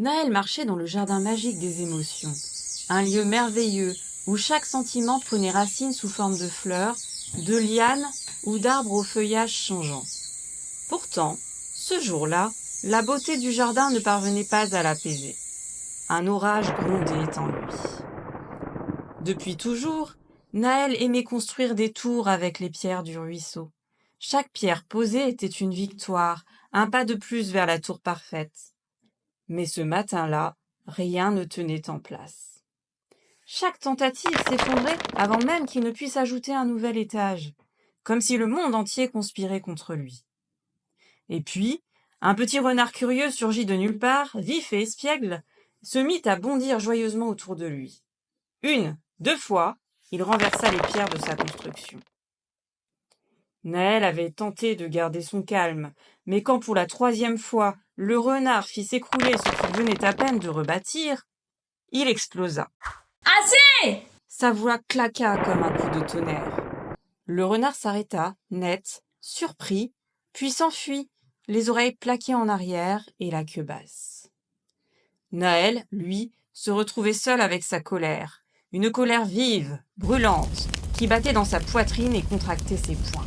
Naël marchait dans le jardin magique des émotions, un lieu merveilleux où chaque sentiment prenait racine sous forme de fleurs, de lianes ou d'arbres au feuillage changeant. Pourtant, ce jour-là, la beauté du jardin ne parvenait pas à l'apaiser. Un orage grondait en lui. Depuis toujours, Naël aimait construire des tours avec les pierres du ruisseau. Chaque pierre posée était une victoire, un pas de plus vers la tour parfaite. Mais ce matin-là, rien ne tenait en place. Chaque tentative s'effondrait avant même qu'il ne puisse ajouter un nouvel étage, comme si le monde entier conspirait contre lui. Et puis, un petit renard curieux surgit de nulle part, vif et espiègle, se mit à bondir joyeusement autour de lui. 1, 2 fois, il renversa les pierres de sa construction. Naël avait tenté de garder son calme, mais quand pour la 3e fois, le renard fit s'écrouler ce qu'il venait à peine de rebâtir, il explosa. « Assez !» Sa voix claqua comme un coup de tonnerre. Le renard s'arrêta, net, surpris, puis s'enfuit, les oreilles plaquées en arrière et la queue basse. Naël, lui, se retrouvait seul avec sa colère, une colère vive, brûlante, qui battait dans sa poitrine et contractait ses poings.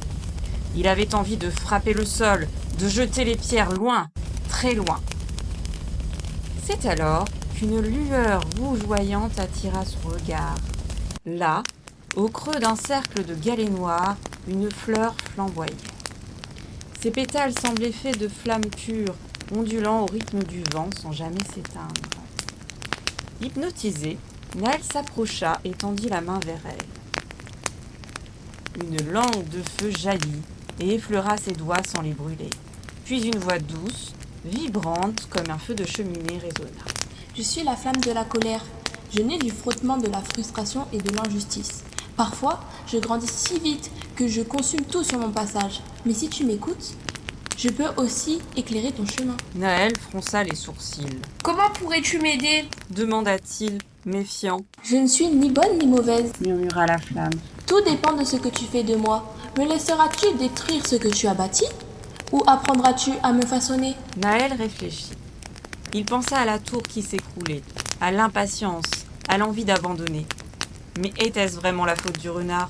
Il avait envie de frapper le sol, de jeter les pierres loin, très loin. C'est alors qu'une lueur rougeoyante attira son regard. Là, au creux d'un cercle de galets noirs, une fleur flamboyait. Ses pétales semblaient faits de flammes pures, ondulant au rythme du vent sans jamais s'éteindre. Hypnotisé, Naël s'approcha et tendit la main vers elle. Une langue de feu jaillit et effleura ses doigts sans les brûler. Puis une voix douce, vibrante comme un feu de cheminée résonna. Je suis la flamme de la colère. Je nais du frottement de la frustration et de l'injustice. Parfois, je grandis si vite que je consume tout sur mon passage. Mais si tu m'écoutes, je peux aussi éclairer ton chemin. Naël fronça les sourcils. Comment pourrais-tu m'aider ? Demanda-t-il, méfiant. Je ne suis ni bonne ni mauvaise, Murmura la flamme. Tout dépend de ce que tu fais de moi. Me laisseras-tu détruire ce que tu as bâti ? Ou apprendras-tu à me façonner ? Naël réfléchit. Il pensa à la tour qui s'écroulait, à l'impatience, à l'envie d'abandonner. Mais était-ce vraiment la faute du renard ?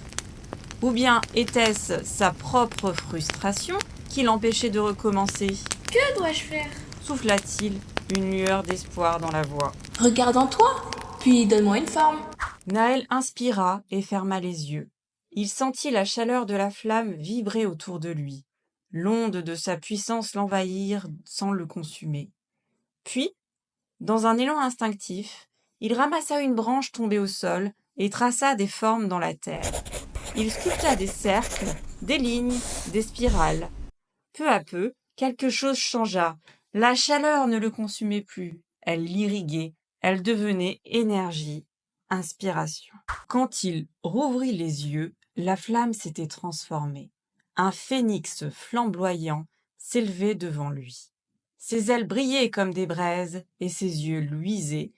Ou bien était-ce sa propre frustration qui l'empêchait de recommencer ? Que dois-je faire ? Souffla-t-il, une lueur d'espoir dans la voix. Regarde en toi, puis donne-moi une forme. Naël inspira et ferma les yeux. Il sentit la chaleur de la flamme vibrer autour de lui. L'onde de sa puissance l'envahir sans le consumer. Puis, dans un élan instinctif, il ramassa une branche tombée au sol et traça des formes dans la terre. Il sculpta des cercles, des lignes, des spirales. Peu à peu, quelque chose changea. La chaleur ne le consumait plus. Elle l'irriguait. Elle devenait énergie, inspiration. Quand il rouvrit les yeux, la flamme s'était transformée. Un phénix flamboyant s'élevait devant lui. Ses ailes brillaient comme des braises et ses yeux luisaient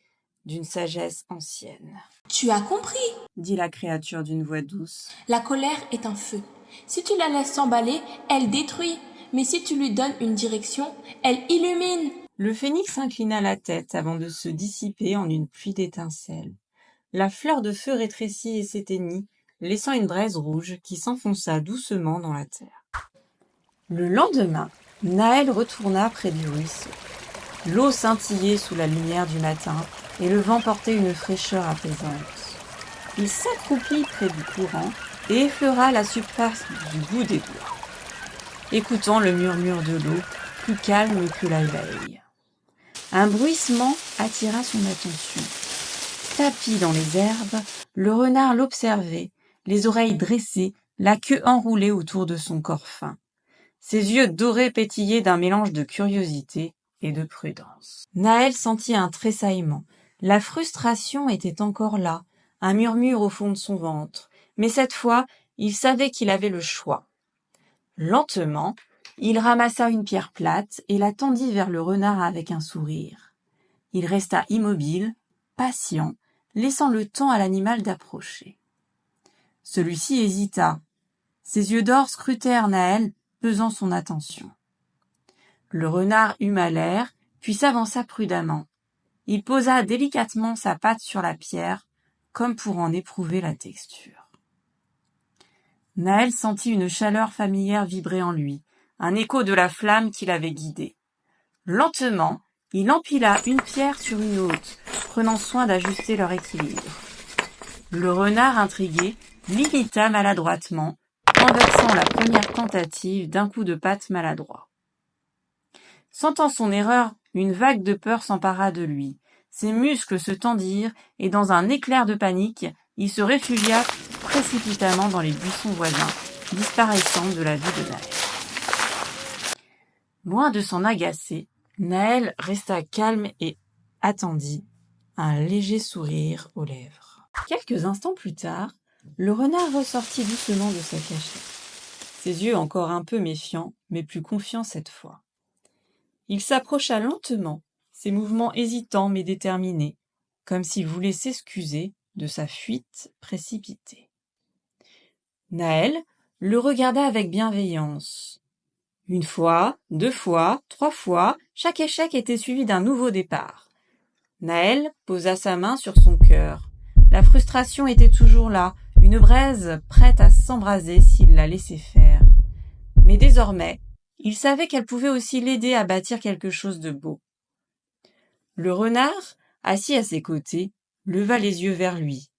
d'une sagesse ancienne. « Tu as compris ?» dit la créature d'une voix douce. La colère est un feu. Si tu la laisses s'emballer, elle détruit. Mais si tu lui donnes une direction, elle illumine. Le phénix inclina la tête avant de se dissiper en une pluie d'étincelles. La fleur de feu rétrécit et s'éteignit, laissant une braise rouge qui s'enfonça doucement dans la terre. Le lendemain, Naël retourna près du ruisseau. L'eau scintillait sous la lumière du matin et le vent portait une fraîcheur apaisante. Il s'accroupit près du courant et effleura la surface du bout des doigts, écoutant le murmure de l'eau, plus calme que la veille. Un bruissement attira son attention. Tapi dans les herbes, le renard l'observait, les oreilles dressées, la queue enroulée autour de son corps fin. Ses yeux dorés pétillaient d'un mélange de curiosité et de prudence. Naël sentit un tressaillement. La frustration était encore là, un murmure au fond de son ventre. Mais cette fois, il savait qu'il avait le choix. Lentement, il ramassa une pierre plate et la tendit vers le renard avec un sourire. Il resta immobile, patient, laissant le temps à l'animal d'approcher. Celui-ci hésita. Ses yeux d'or scrutèrent Naël, pesant son attention. Le renard huma l'air, puis s'avança prudemment. il posa délicatement sa patte sur la pierre, comme pour en éprouver la texture. Naël sentit une chaleur familière vibrer en lui, un écho de la flamme qui l'avait guidé. Lentement, il empila une pierre sur une autre, prenant soin d'ajuster leur équilibre. Le renard intrigué l'imita maladroitement, renversant la première tentative d'un coup de patte maladroit. Sentant son erreur, une vague de peur s'empara de lui. Ses muscles se tendirent et dans un éclair de panique, il se réfugia précipitamment dans les buissons voisins, disparaissant de la vue de Naël. Loin de s'en agacer, Naël resta calme et attendit, un léger sourire aux lèvres. Quelques instants plus tard, le renard ressortit doucement de sa cachette, ses yeux encore un peu méfiants, mais plus confiants cette fois. Il s'approcha lentement, ses mouvements hésitants mais déterminés, comme s'il voulait s'excuser de sa fuite précipitée. Naël le regarda avec bienveillance. Une fois, 2 fois, 3 fois, chaque échec était suivi d'un nouveau départ. Naël posa sa main sur son cœur. La frustration était toujours là, une braise prête à s'embraser s'il la laissait faire. Mais désormais, il savait qu'elle pouvait aussi l'aider à bâtir quelque chose de beau. Le renard, assis à ses côtés, leva les yeux vers lui.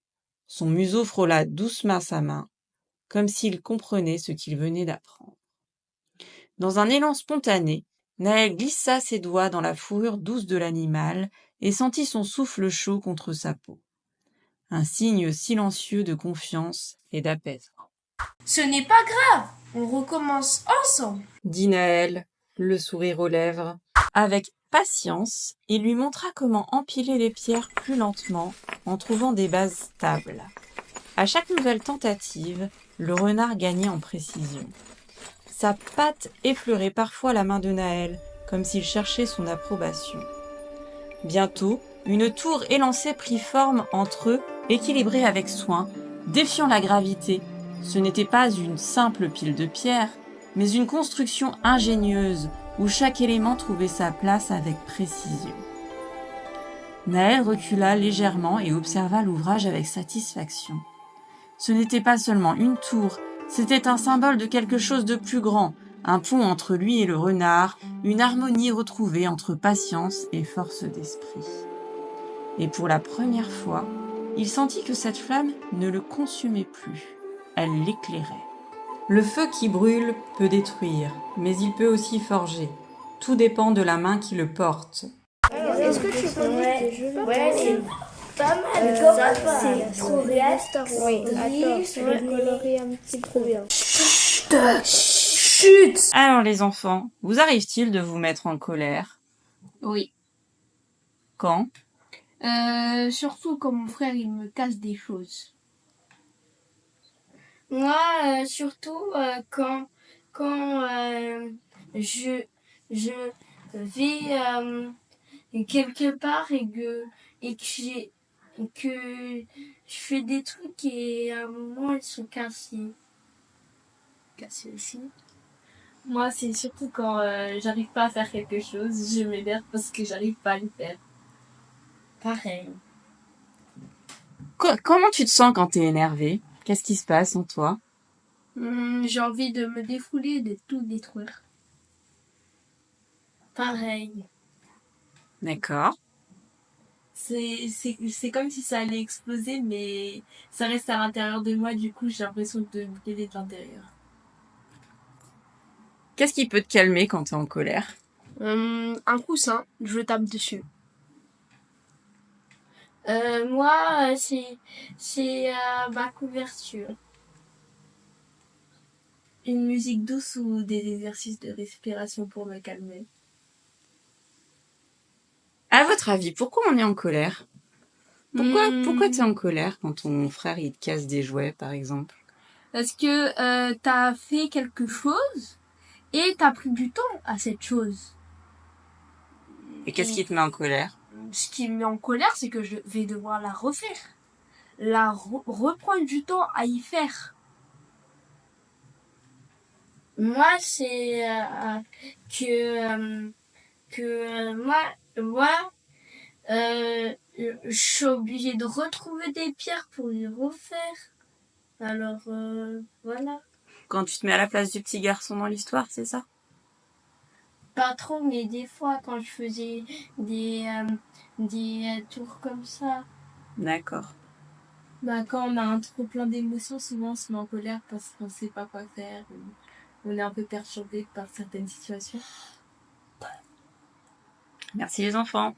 Son museau frôla doucement sa main, comme s'il comprenait ce qu'il venait d'apprendre. Dans un élan spontané, Naël glissa ses doigts dans la fourrure douce de l'animal et sentit son souffle chaud contre sa peau. Un signe silencieux de confiance et d'apaisement. « Ce n'est pas grave, on recommence ensemble !» dit Naël, le sourire aux lèvres. Avec patience, il lui montra comment empiler les pierres plus lentement en trouvant des bases stables. À chaque nouvelle tentative, le renard gagnait en précision. Sa patte effleurait parfois la main de Naël, comme s'il cherchait son approbation. Bientôt, une tour élancée prit forme entre eux, équilibrée avec soin, défiant la gravité. Ce n'était pas une simple pile de pierres, mais une construction ingénieuse où chaque élément trouvait sa place avec précision. Naël recula légèrement et observa l'ouvrage avec satisfaction. Ce n'était pas seulement une tour, c'était un symbole de quelque chose de plus grand, un pont entre lui et le renard, une harmonie retrouvée entre patience et force d'esprit. Et pour la première fois, il sentit que cette flamme ne le consumait plus, elle l'éclairait. Le feu qui brûle peut détruire, mais il peut aussi forger. Tout dépend de la main qui le porte. Est-ce que tu connais des jeux vidéo? Ouais, c'est pas mal. C'est trop réaliste. Oui, attends, je vais colorer un petit peu bien. Chut! Alors les enfants, vous arrive-t-il de vous mettre en colère? Oui. Quand? Surtout quand mon frère il me casse des choses. Moi, surtout quand je vais quelque part et que je fais des trucs et à un moment ils sont cassés. Cassés aussi. Moi, c'est surtout quand j'arrive pas à faire quelque chose, je m'énerve parce que j'arrive pas à le faire. Pareil. Comment tu te sens quand t'es énervé? Qu'est-ce qui se passe en toi? J'ai envie de me défouler et de tout détruire. Pareil. D'accord. C'est comme si ça allait exploser, mais ça reste à l'intérieur de moi, du coup j'ai l'impression de me brûler de l'intérieur. Qu'est-ce qui peut te calmer quand t'es en colère? Un coussin, je tape dessus. Moi, c'est ma couverture. Une musique douce ou des exercices de respiration pour me calmer. À votre avis, pourquoi on est en colère? Pourquoi t'es en colère quand ton frère il te casse des jouets, par exemple? Parce que t'as fait quelque chose et t'as pris du temps à cette chose. Et qu'est-ce qui te met en colère? Ce qui me met en colère, c'est que je vais devoir la refaire. Reprendre du temps à y faire. Moi, c'est que moi Je suis obligée de retrouver des pierres pour les refaire. Alors, voilà. Quand tu te mets à la place du petit garçon dans l'histoire, c'est ça? Pas trop, mais des fois, quand je faisais des tours comme ça. D'accord. Quand on a un trop plein d'émotions, souvent on se met en colère parce qu'on sait pas quoi faire. On est un peu perturbé par certaines situations. Merci les enfants.